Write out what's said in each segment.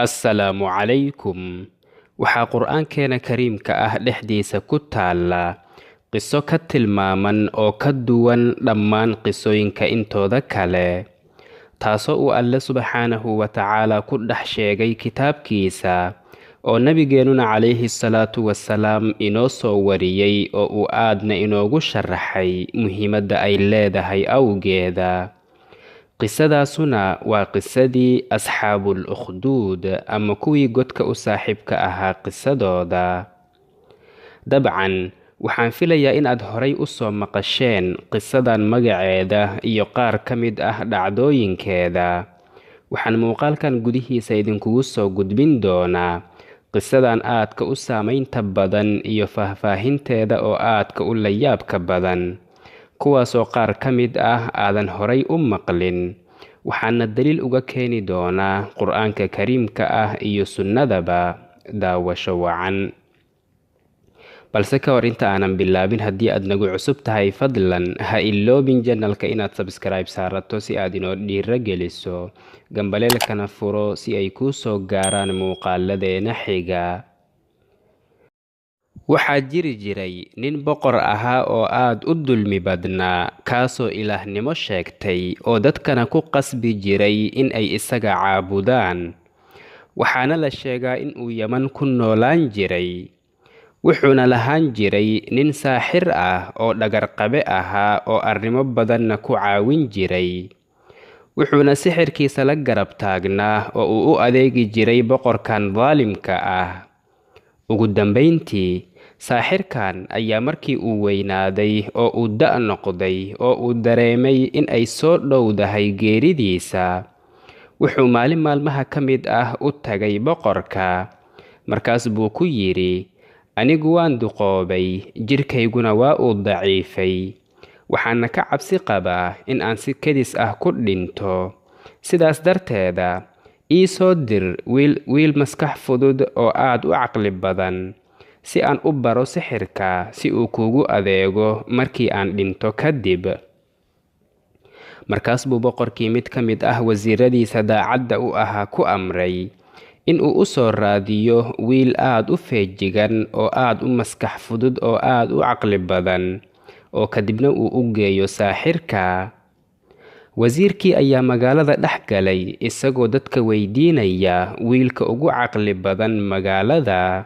assalaamu calaykum. Waxaa qur'aankeena kariimka ah dhexdiisa ku taala qiso ka tilmaaman oo ka duwan dhammaan qisooyinka intooda kale, taasoo uu Alle subxaanahu wa tacaala ku dhex sheegay kitaabkiisa oo nabigeenuna calayhi salaatu wasalaam inoo soo wariyey oo uu aadna inoogu sharaxay muhiimadda ay leedahay awgeeda. qisadaasuna waa qisadii asxaabul ukhduud ama kuwii godka u saaxiibka ahaa qisadooda. dabcan waxaan filayaa inaad horay u soo maqasheen qisadan magaceeda iyo qaar ka mid ah dhacdooyinkeeda. waxaan muuqaalkan gudihiisa idinkugu soo gudbin doonaa qisadan aadka u saamaynta badan iyo faahfaahinteeda oo aadka u layaabka badan, kuwaasoo qaar ka mid ah aadan horay u maqlin. waxaana daliil uga keeni doonaa qur'aanka kariimka ah iyo sunnadaba. daawasho wacan. balse ka hor inta aanan bilaabin, haddii aad nagu cusub tahay fadlan ha iloobin janalka inaad sabskaraib saarato si aad inoo dhiiro geliso, gambaleelkana furo si ay kuu soo gaaraan muuqaaladeena xiga. waxaa jiri jiray nin boqor ahaa oo aad u dulmi badnaa, kaasoo ilaahnimo sheegtay oo dadkana ku qasbi jiray in ay isaga caabudaan. waxaana la sheegaa in uu Yaman ku noolaan jiray. wuxuuna lahaan jiray nin saaxir ah oo dhagarqabe ahaa oo arrimo badanna ku caawin jiray. wuxuuna sixirkiisa la garab taagnaa oo uu u adeegi jiray boqorkan daalimka ah. ugu dambayntii, saaxirkan ayaa markii uu weynaaday oo uu da' noqday oo uu dareemay in ay soo dhowdahay geeridiisa, wuxuu maalin maalmaha ka mid ah u tagay boqorka. markaas buu ku yidhi, anigu waan duqoobay, jidhkayguna waa uu daciifay, waxaana ka cabsi qabaa in aan si kedis ah ku dhinto. sidaas darteeda ii soo dir wiil maskax fudud oo aad u caqli badan, si aan u baro sixirka si uu kuugu adeego markii aan dhinto kadib. markaas buu boqorkii mid ka mid ah wasiiradiisa daacadda u ahaa ku amray in uu u soo raadiyo wiil aad u feejigan oo aad u maskax fudud oo aad u caqli badan, oo kadibna uu u geeyo saaxirka. wasiirkii ayaa magaalada dhex galay isagoo dadka weydiinaya wiilka ugu caqli badan magaalada,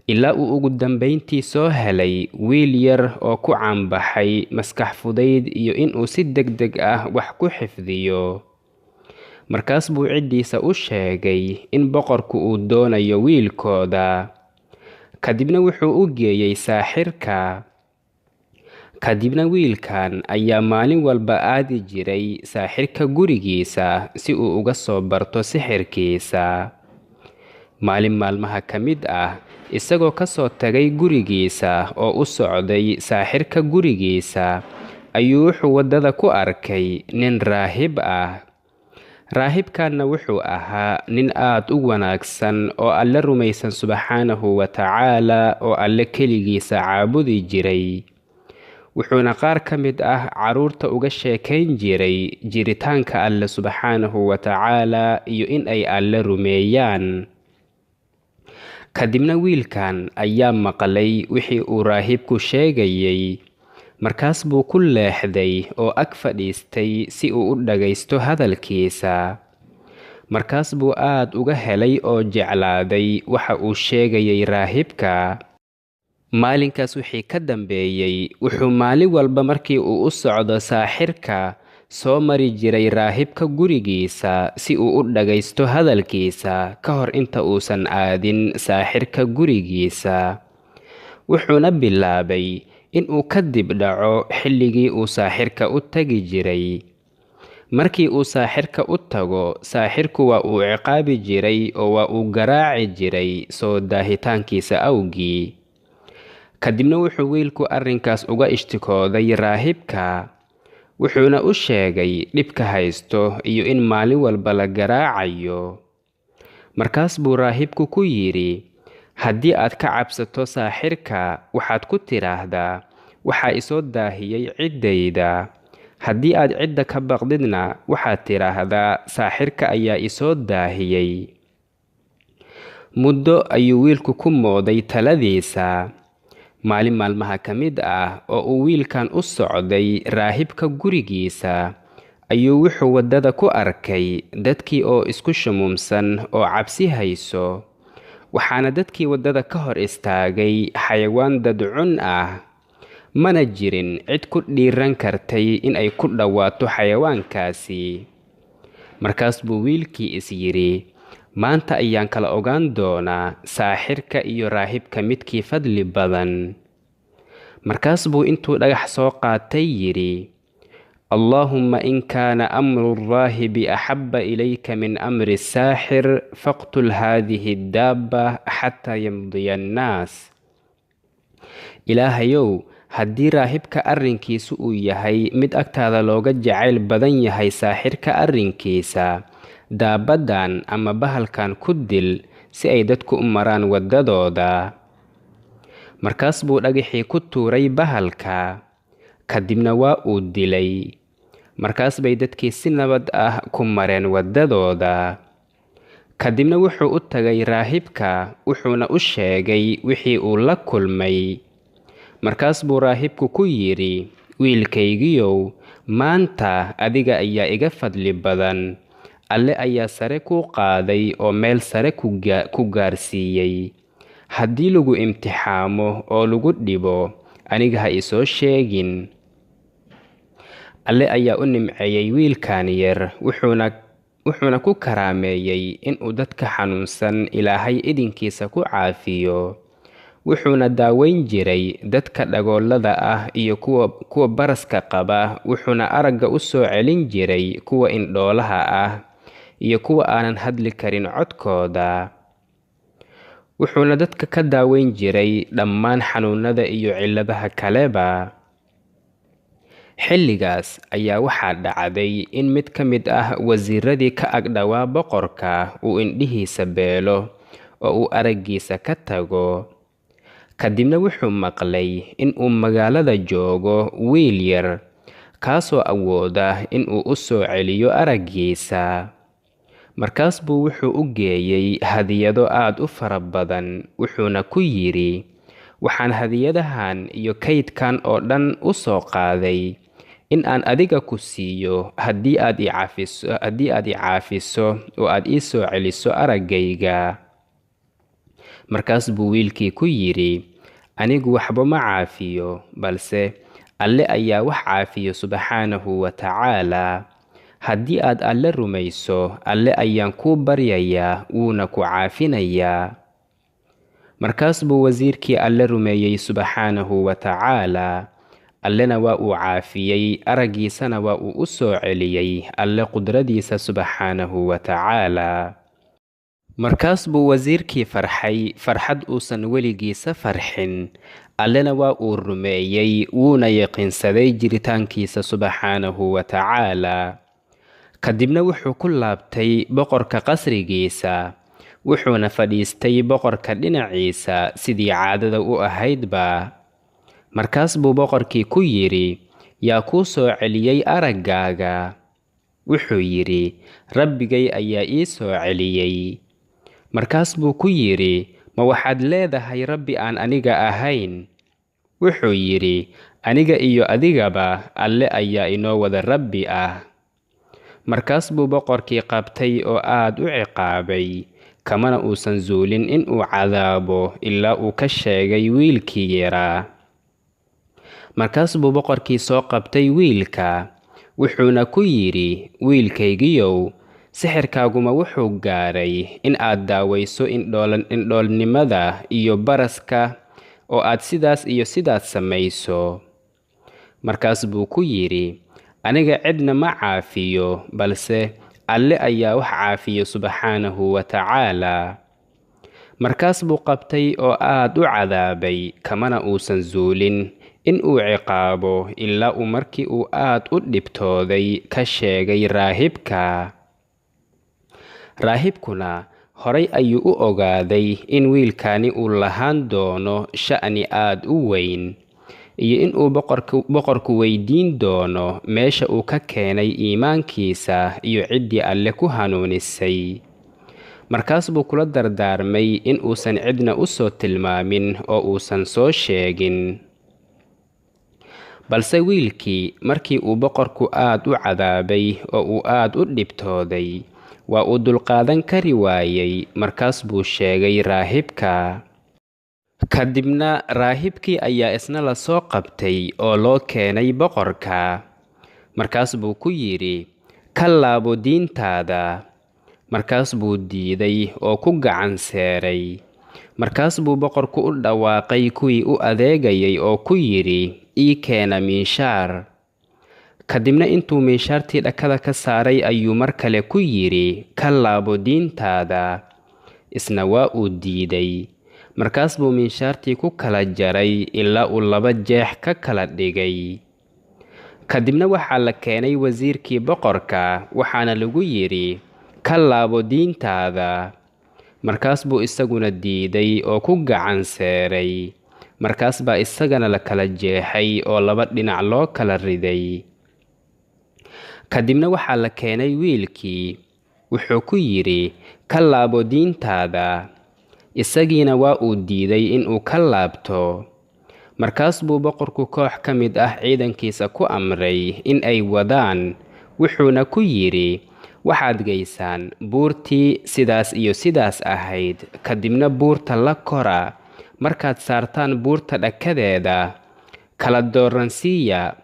ilaa uu ugu dambayntii soo helay wiil yar oo ku caanbaxay maskax fudayd iyo inuu si degdeg ah wax ku xifdiyo. markaas buu ciddiisa u sheegay in boqorku uu doonayo wiilkooda. kadibna wuxuu u geeyey saaxirka. kadibna wiilkan ayaa maalin walba aadi jiray saaxirka gurigiisa si uu uga soo barto sixirkiisa. maalin maalmaha ka mid ah, isagoo ka soo tagay gurigiisa oo u socday saaxirka gurigiisa, ayuu wuxuu waddada ku arkay nin raahib ah. raahibkanna wuxuu ahaa nin aad u wanaagsan oo Alle rumaysan subxaanahu wa tacaala oo Alle keligiisa caabudi jiray. wuxuuna qaar ka mid ah carruurta uga sheekayn jiray jiritaanka Alle subxaanahu wa tacaala iyo in ay Alle rumeeyaan. kadibna wiilkan ayaa maqlay wixii uu raahibku sheegayay. markaas buu ku leexday oo ag fadhiistay si uu u dhagaysto hadalkiisa. markaas buu aad uga helay oo jeclaaday waxa uu sheegayay raahibka. maalinkaas wixii ka dambeeyey, wuxuu maalin walba markii uu u socdo saaxirka soo mari jiray raahibka gurigiisa si uu u dhagaysto hadalkiisa ka hor inta uusan aadin saaxirka gurigiisa. wuxuuna bilaabay in uu ka dib dhaco xilligii uu saaxirka u tagi jiray. markii uu saaxirka u tago, saaxirku waa uu ciqaabi jiray oo waa uu garaaci jiray soo daahitaankiisa awgii. kadibna wuxuu wiilku arrinkaas uga ishtikooday raahibka. wuxuuna u sheegay dhibka haysto iyo in maalin walba la garaacayo. markaas buu raahibku ku yidhi, haddii aad ka cabsato saaxirka, waxaad ku tidhaahdaa, waxaa isoo daahiyey ciddayda. haddii aad cidda ka baqdidna, waxaad tidhaahdaa, saaxirka ayaa isoo daahiyey. muddo ayuu wiilku ku mooday taladiisa. maalin maalmaha ka mid ah oo uu wiilkan u socday raahibka gurigiisa ayuu wuxuu waddada ku arkay dadkii oo isku shumuumsan oo cabsi hayso. waxaana dadkii waddada ka hor istaagay xayawaan dadcun ah. mana jirin cid ku dhiiran kartay in ay ku dhowaato xayawaankaasi. markaas buu wiilkii is yidhi, maanta ayaan kala ogaan doonaa saaxirka iyo raahibka midkii fadli badan. markaas buu intuu dhagax soo qaatay yidhi, allaahumma in kaana amru raahibi axabba ilayka min amri saaxir faqtul haadihi daabba xataa yamdiya annaas. ilaahayow, haddii raahibka arrinkiisu uu yahay mid agtaada looga jacayl badan yahay saaxirka arrinkiisa, daabaddan ama bahalkan ku dil si ay dadku u maraan waddadooda. markaas buu dhagaxii ku tuuray bahalka, kadibna waa uu dilay. markaas bay dadkii si nabad ah ku mareen waddadooda. kadibna wuxuu u tagay raahibka wuxuuna u sheegay wixii uu la kulmay. markaas buu raahibku ku yidhi, wiilkaygiyow, maanta adiga ayaa iga fadli badan. alle ayaa sare kuu qaaday oo meel sare ku gaarsiiyey. haddii lagu imtixaamo oo lagu dhibo, aniga ha isoo sheegin. alle ayaa u nimceeyey wiilkan yar, wuxuuna ku karaameeyey inuu dadka xanuunsan ilaahay idinkiisa ku caafiyo. wuxuuna daaweyn jiray dadka dhagoolada ah iyo kuwa baraska qaba. wuxuuna aragga u soo celin jiray kuwa indhoolaha ah iyo kuwa aanan hadli karin codkooda. wuxuuna dadka ka daaweyn jiray dhammaan xanuunada iyo cilladaha kaleba. xilligaas ayaa waxaa dhacday in mid ka mid ah wasiiradii ka agdhowaa boqorka uu indhihiisa beelo oo uu araggiisa ka tago. kadibna wuxuu maqlay in uu magaalada joogo wiil yar kaasoo awooda in uu u soo celiyo araggiisa. markaas buu wuxuu u geeyey hadiyado aad u fara badan, wuxuuna ku yidhi, waxaan hadiyadahan iyo kaydkan oo dhan u soo qaaday in aan adiga ku siiyo haddii aad i caafiso oo aad ii soo celiso araggayga. markaas buu wiilkii ku yidhi, anigu waxba ma caafiyo, balse alle ayaa wax caafiyo subxaanahu wa tacaalaa. haddii aad alle rumayso, alle ayaan kuu baryayaa wuuna ku caafinayaa. markaas buu wasiirkii alle rumeeyey subxaanahu wa tacaalaa. allena waa uu caafiyey, araggiisana waa uu u soo celiyey alle qudradiisa subxaanahu wa tacaalaa. markaas buu wasiirkii farxay farxad uusan weligiisa farxin. allena waa uu rumeeyey wuuna yaqiinsaday jiritaankiisa subxaanahu wa tacaalaa. kadibna wuxuu ku laabtay boqorka qasrigiisa, wuxuuna fadhiistay boqorka dhinaciisa sidii caadada u ahaydba. markaas buu boqorkii ku yidhi, yaa kuu soo celiyey araggaaga? wuxuu yidhi, rabbigay ayaa ii soo celiyey. markaas buu ku yidhi, ma waxaad leedahay rabbi aan aniga ahayn? wuxuu yidhi, aniga iyo adigaba alle ayaa inoo wada rabbi ah. markaas buu boqorkii qabtay oo aad u ciqaabay, kamana uusan zuulin in uu cadaabo ilaa uu ka sheegay wiilkii yaraa. markaas buu boqorkii soo qabtay wiilka, wuxuuna ku yidhi, wiilkaygiyow, sixirkaaguma wuxuu gaaray in aad daawayso indhoolnimada iyo baraska oo aad sidaas iyo sidaas samayso. markaas buu ku yidhi, aniga cidna ma caafiyo, balse alle ayaa wax caafiyo subxaanahu wa tacaalaa. markaas buu qabtay oo aad u cadaabay, kamana uusan zuulin in uu ciqaabo ilaa uu markii uu aad u dhibtooday ka sheegay raahibka. raahibkuna horay ayuu u ogaaday in wiilkani uu lahaan doono sha'ni aad u weyn, iyo in uu boqorku weydiin doono meesha uu ka keenay iimaankiisa iyo ciddii alle ku hanuunisay. markaas buu kula dardaarmay in uusan cidna u soo tilmaamin oo uusan soo sheegin. balse wiilkii markii uu boqorku aad u cadaabay oo uu aad u dhibtooday waa uu dulqaadan kari waayey. markaas buu sheegay raahibka. kadibna raahibkii ayaa isna la soo qabtay oo loo keenay boqorka. markaas buu ku yidhi, ka laabo diintaada. markaas buu diiday oo ku gacan seeray. markaas buu boqorku u dhawaaqay kuwii u adeegayay oo ku yidhi, ii keena miinshaar. kadibna intuu miinshaartii dhakada ka saaray ayuu mar kale ku yidhi, ka laabo diintaada. isna waa uu diiday. markaas buu miinshaartii ku kala jaray ilaa uu 2 jeex ka kala dhigay. kadibna waxaa la keenay wasiirkii boqorka, waxaana lagu yidhi, ka laabo diintaada. markaas buu isaguna diiday oo ku gacan seeray. markaas baa isagana la kala jeexay oo 2 dhinac loo kala riday. kadibna waxaa la keenay wiilkii. wuxuu ku yidhi, ka laabo diintaada. isagiina waa uu diiday inuu ka laabto. markaas buu boqorku koox ka mid ah ciidankiisa ku amray in ay wadaan. wuxuuna ku yidhi, waxaad geysaan buurtii sidaas iyo sidaas ahayd. kadibna buurta la kora. markaad saartaan buurta dhakadeeda, kala dooransiiya.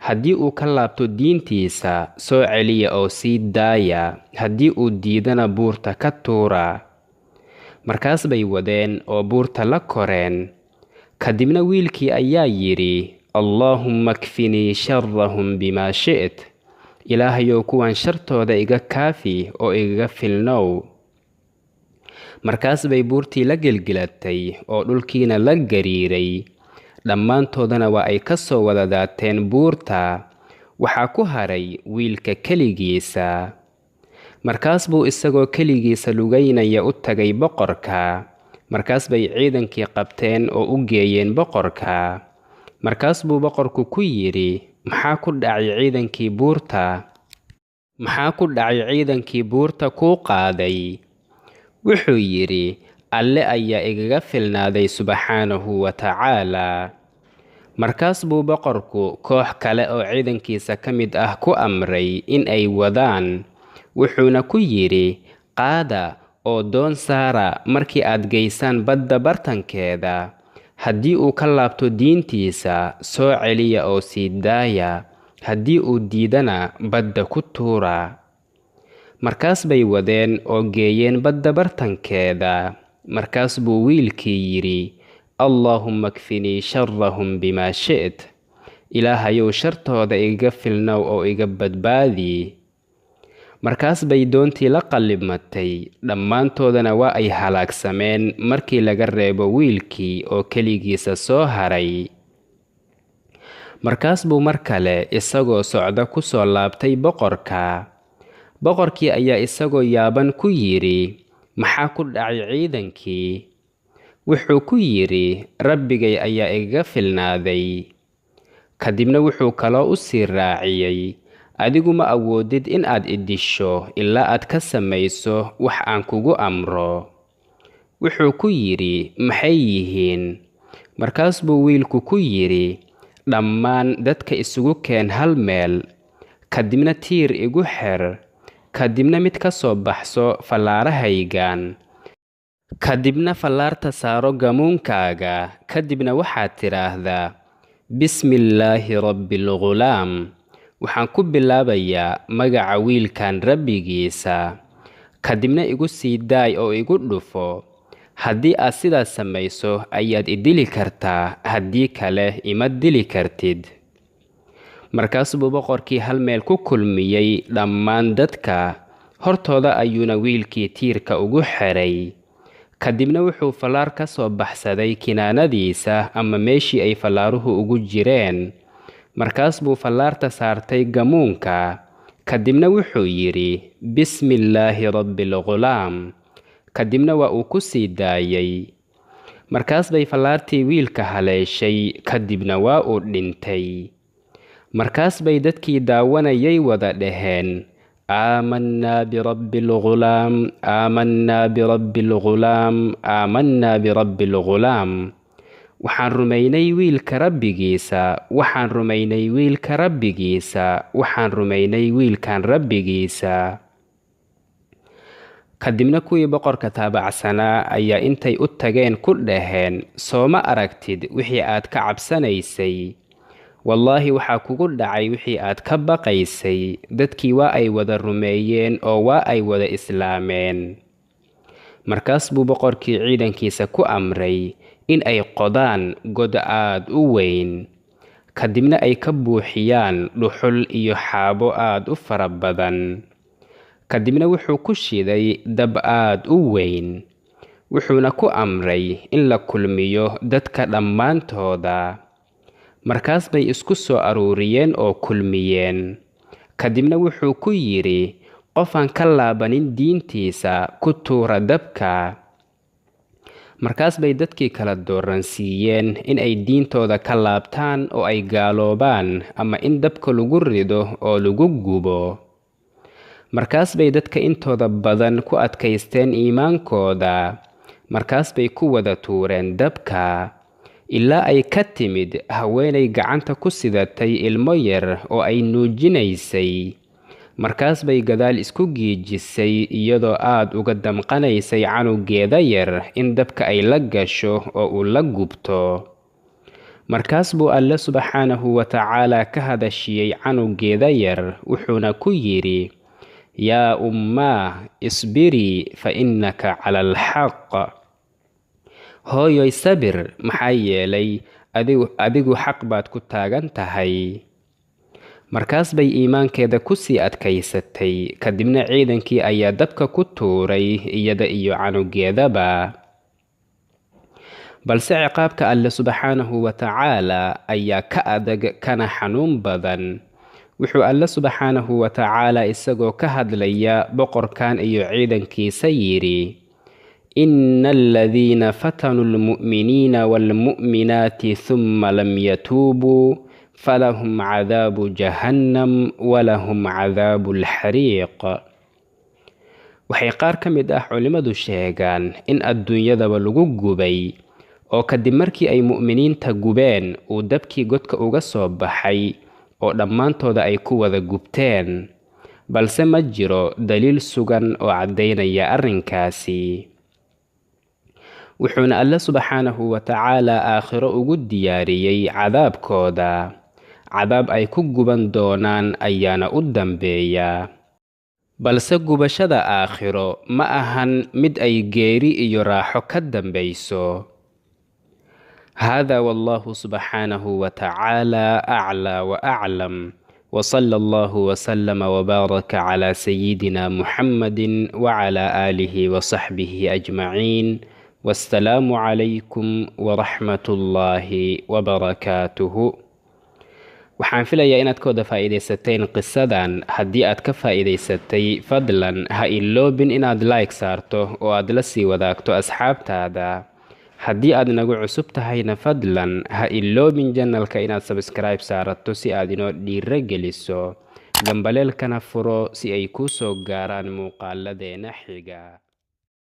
haddii uu ka laabto diintiisa, soo celiya oo sii daaya. haddii uu diidana buurta ka tuura. markaas bay wadeen oo buurta la koreen. kadibna wiilkii ayaa yidhi, allaahumma kfinii sharrahum bimaa shi't. ilaahayow kuwan shartooda iga kaafi oo igaga filnow. markaas bay buurtii la gelgelatay oo dhulkiina la gariiray. dhammaantoodana waa ay ka soo wada daateen buurta. waxaa ku haray wiilka keligiisa. markaas buu isagoo keligiisa lugaynaya u tagay boqorka. markaas bay ciidankii qabteen oo u geeyeen boqorka. markaas buu boqorku ku yidhi, maxaa ku dhacay ciidankii buurta kuu qaaday? wuxuu yidhi, alle ayaa igaga filnaaday subxaanahu wa tacaalaa. markaas buu boqorku koox kale oo ciidankiisa ka mid ah ku amray in ay wadaan. wuxuuna ku yidhi, qaada oo doon saara markii aad geysaan badda bartankeeda. haddii uu ka laabto diintiisa, soo celiya oo sii daaya. haddii uu diidana badda ku tuura. markaas bay wadeen oo geeyeen badda bartankeeda. markaas buu wiilkii yidhi, allaahumma kfinii sharrahum bimaa shi't. ilaahayow shartooda igaga filnow oo iga badbaadi. markaas bay doontii la qallibmatay. dhammaantoodana waa ay halaagsameen markii laga reebo wiilkii oo keligiisa soo haray. markaas buu mar kale isagoo socda ku soo laabtay boqorka. boqorkii ayaa isagoo yaaban ku yidhi, maxaa ku dhacay ciidankii? wuxuu ku yidhi, rabbigay ayaa igaga filnaaday. kadibna wuxuu kaloo u sii raaciyey, adigu ma awoodid in aad idisho ilaa aad ka samayso wax aan kugu amro. wuxuu ku yidhi, maxay yihiin? markaas buu wiilku ku yidhi, dhammaan dadka isugu keen hal meel. kadibna tiir igu xir. kadibna mid ka soo baxso fallaarahaygan. kadibna fallaarta saaro gamuunkaaga. kadibna waxaad tidhaahdaa, bismillaahi rabbilghulaam. waxaan ku bilaabayaa magaca wiilkan rabbigiisa. kadibna igu sii daay oo igu dhufo. haddii aad sidaas samayso ayaad i dili kartaa. haddii kale ima dili kartid. markaas buu boqorkii hal meel ku kulmiyey dhammaan dadka. hortooda ayuuna wiilkii tiirka ugu xiray. kadibna wuxuu fallaar ka soo baxsaday kinaanadiisa ama meeshii ay fallaaruhu ugu jireen. markaas buu fallaarta saartay gamuunka. kadibna wuxuu yidhi, bismillaahi rabbilghulaam. kadibna waa uu ku sii daayay. markaas bay fallaartii wiilka haleeshay. kadibna waa uu dhintay. markaas bay dadkii daawanayay wada dhaheen, آمنا برب الغلام آمنا برب الغلام آمنا برب الغلام waxaan rumaynay wiilka rabbigiisa waxaan rumaynay wiilka rabbigiisa waxaan rumaynay wiilkan rabbigiisa. kadibna kuwii boqorka taabacsanaa ayaa intay u tageen ku dhaheen, soo ma aragtid wixii aad ka cabsanaysay? wallaahi waxaa kugu dhacay wixii aad ka baqaysay. dadkii waa ay wada rumeeyeen oo waa ay wada islaameen. markaas buu boqorkii ciidankiisa ku amray in ay qodaan god aad u weyn, kadibna ay ka buuxiyaan dhuxul iyo xaabo aad u fara badan. kadibna wuxuu ku shiday dab aad u weyn, wuxuuna ku amray in la kulmiyo dadka dhammaantooda. markaas bay isku soo aruuriyeen oo kulmiyeen. kadibna wuxuu ku yidhi, qofaan ka laabanin diintiisa ku tuura dabka. markaas bay dadkii kala dooransiiyeen in ay diintooda ka laabtaan oo ay gaaloobaan, ama in dabka lagu rido oo lagu gubo. markaas bay dadka intooda badan ku adkaysteen iimaankooda. markaas bay ku wada tuureen dabka, ilaa ay ka timid haweenay gacanta ku sidatay ilmo yar oo ay nuujinaysay. markaas bay gadaal isku giijisay iyadoo aad uga damqanaysay canugeeda yar in dabka ay la gasho oo uu la gubto. markaas buu alle subxaanahu wa tacaala ka hadashiyey canugeeda yar, wuxuuna ku yidhi, yaa ummaa isbirii fa innaka cala alxaq. hooyoy sabir, maxaa yeelay adigu xaq baad ku taagan tahay. markaas bay iimaankeeda ku sii adkaysatay. kadibna ciidankii ayaa dabka ku tuuray iyada iyo canugeedaba. balse ciqaabka alle subxaanahu wa tacaala ayaa ka adag kana xanuun badan. wuxuu alle subxaanahu wa tacaala isagoo ka hadlaya boqorkan iyo ciidankiisa yidhi, ina aladiina fatanuu lmu'miniina waalmu'minaati humma lam yatuubuu falahum cadaabu jahannam walahum cadaabu alxariiq. waxay qaar ka mid ah culimmadu sheegaan in adduunyadaba lagu gubay, oo kadib markii ay mu'miniinta gubeen uu dabkii godka uga soo baxay oo dhammaantooda ay ku wada gubteen. balse ma jiro daliil sugan oo caddaynaya arrinkaasi. wuxuuna alle subxaanahu wa tacaala aakhiro ugu diyaariyey cadaabkooda. cadaab ay ku guban doonaan ayaana u dambeeya. balse gubashada aakhiro ma ahan mid ay geeri iyo raaxo ka dambayso. hada wallahu subxaanahu wa tacaala aclaa wa aclam. وصلى الله وسلم وبارك على سيدنا محمد وعلى آله وصحبه أجمعين. والسلام عليكم ورحمة الله وبركاته. waxaan filayaa inaad ka wada faa'iidaysateen qisadan. haddii aad ka faa'iidaysatay, fadlan ha iloobin inaad like saarto oo aad la sii wadaagto asxaabtaada. haddii aad nagu cusub tahayna, fadlan ha iloobin janalka inaad subscribe saarato si aad inoo dhiiro geliso, gambaleelkana furo si ay kuu soo gaaraan muuqaaladeena xiga.